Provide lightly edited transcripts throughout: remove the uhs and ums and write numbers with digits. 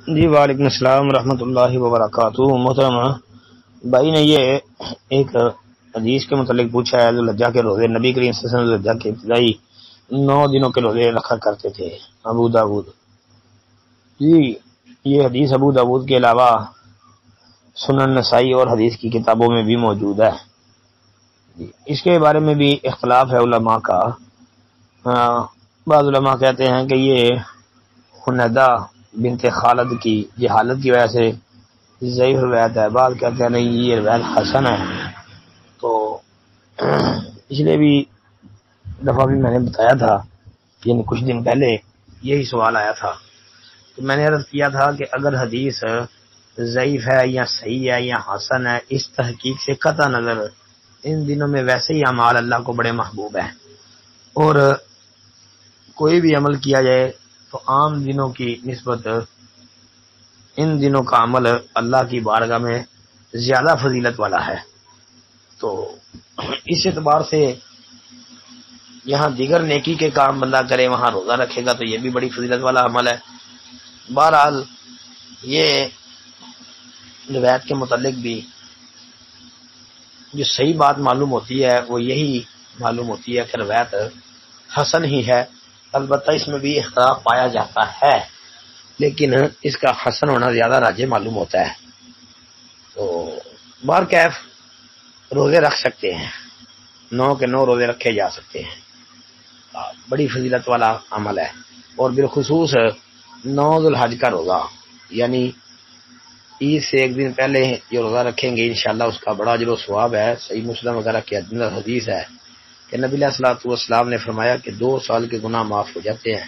جی وعلیکم السلام ورحمۃ اللہ وبرکاتہ۔ محترم بھائی نے یہ ایک حدیث کے متعلق پوچھا ہے، ذوالحجہ کے روزے نبی کریم صلی اللہ علیہ وسلم ذوالحجہ کے ابتدائی 9 دنوں کے روزے رکھا کرتے تھے۔ ابو داود، جی یہ حدیث ابو داود کے علاوہ سنن نسائی اور حدیث کی کتابوں میں بھی موجود ہے۔ اس کے بارے میں بھی اختلاف ہے علماء کا۔ بعض علماء کہتے ہیں کہ یہ حنیدہ بنت خالد کی جہالت کی وجہ سے ضعیف روایت ہے، بعض کہتے ہیں نہیں یہ روایت حسن ہے۔ تو پچھلے بھی دفعہ بھی میں نے بتایا تھا، یعنی کچھ دن پہلے یہی سوال آیا تھا، تو میں نے عرض کیا تھا کہ اگر حدیث ضعیف ہے یا صحیح ہے یا حسن ہے، اس تحقیق سے قطع نظر ان دنوں میں ویسے ہی اعمال اللہ کو بڑے محبوب ہیں، اور کوئی بھی عمل کیا جائے تو عام دنوں کی نسبت ان دنوں کا عمل اللہ کی بارگاہ میں زیادہ فضیلت والا ہے۔ تو اس اعتبار سے یہاں دیگر نیکی کے کام بندہ کرے، وہاں روزہ رکھے گا تو یہ بھی بڑی فضیلت والا عمل ہے۔ بہرحال یہ روایت کے متعلق بھی جو صحیح بات معلوم ہوتی ہے وہ یہی معلوم ہوتی ہے کہ روایت حسن ہی ہے، البتہ اس میں بھی اختلاف پایا جاتا ہے، لیکن اس کا حسن ہونا زیادہ راجح معلوم ہوتا ہے۔ تو بہرکیف روزے رکھ سکتے ہیں، 9 کے 9 روزے رکھے جا سکتے ہیں، بڑی فضیلت والا عمل ہے۔ اور بالخصوص 9 ذوالحج کا روزہ، یعنی عید سے ایک دن پہلے جو روزہ رکھیں گے انشاءاللہ اس کا بڑا اجر و ثواب ہے۔ صحیح مسلم وغیرہ کی حدیث ہے کہ نبی علیہ الصلوۃ والسلام نے فرمایا کہ 2 سال کے گناہ معاف ہو جاتے ہیں،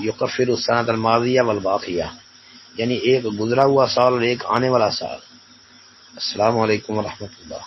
یکفر السنۃ الماضیہ والباقیہ، یعنی ایک گزرا ہوا سال اور ایک آنے والا سال۔ السلام علیکم ورحمۃ اللہ۔